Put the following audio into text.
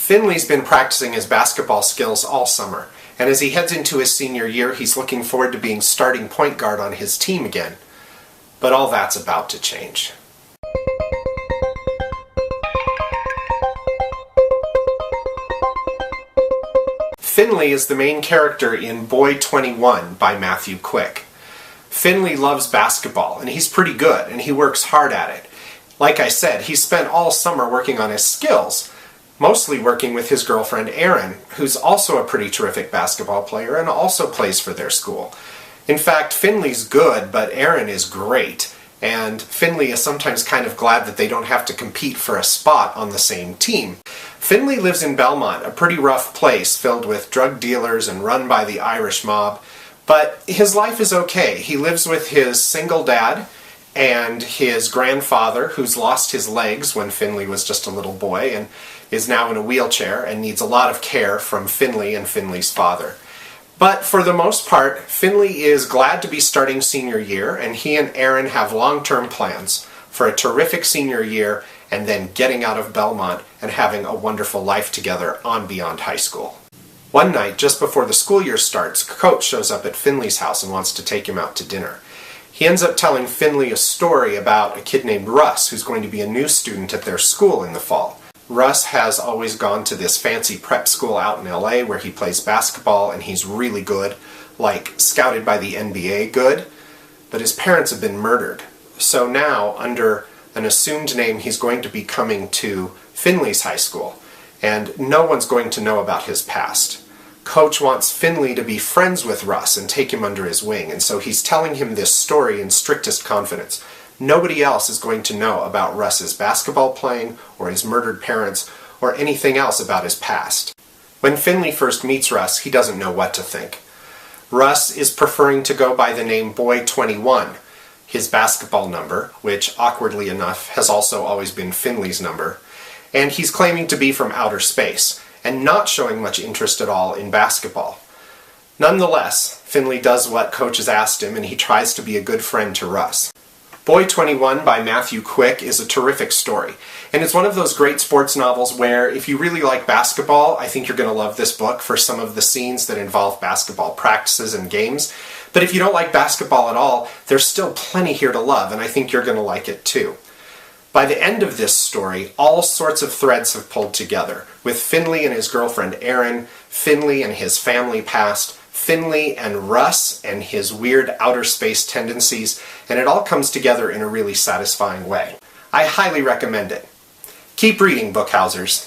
Finley's been practicing his basketball skills all summer, and as he heads into his senior year, he's looking forward to being starting point guard on his team again. But all that's about to change. Finley is the main character in BOY21 by Matthew Quick. Finley loves basketball, and he's pretty good, and he works hard at it. Like I said, he spent all summer working on his skills, mostly working with his girlfriend Erin, who's also a pretty terrific basketball player and also plays for their school. In fact, Finley's good, but Erin is great, and Finley is sometimes kind of glad that they don't have to compete for a spot on the same team. Finley lives in Belmont, a pretty rough place filled with drug dealers and run by the Irish mob, but his life is okay. He lives with his single dad and his grandfather, who's lost his legs when Finley was just a little boy and is now in a wheelchair and needs a lot of care from Finley and Finley's father. But for the most part, Finley is glad to be starting senior year, and he and Erin have long-term plans for a terrific senior year and then getting out of Belmont and having a wonderful life together on beyond high school. One night, just before the school year starts, Coach shows up at Finley's house and wants to take him out to dinner. He ends up telling Finley a story about a kid named Russ who's going to be a new student at their school in the fall. Russ has always gone to this fancy prep school out in LA where he plays basketball and he's really good, like scouted by the NBA good, but his parents have been murdered. So now, under an assumed name, he's going to be coming to Finley's high school, and no one's going to know about his past. Coach wants Finley to be friends with Russ and take him under his wing, and so he's telling him this story in strictest confidence. Nobody else is going to know about Russ's basketball playing, or his murdered parents, or anything else about his past. When Finley first meets Russ, he doesn't know what to think. Russ is preferring to go by the name BOY21, his basketball number, which, awkwardly enough, has also always been Finley's number, and he's claiming to be from outer space, and not showing much interest at all in basketball. Nonetheless, Finley does what Coach has asked him, and he tries to be a good friend to Russ. BOY21 by Matthew Quick is a terrific story, and it's one of those great sports novels where if you really like basketball, I think you're going to love this book for some of the scenes that involve basketball practices and games. But if you don't like basketball at all, there's still plenty here to love, and I think you're going to like it too. By the end of this story, all sorts of threads have pulled together, with Finley and his girlfriend Erin, Finley and his family past, Finley and Russ and his weird outer space tendencies, and it all comes together in a really satisfying way. I highly recommend it. Keep reading, Bookhousers.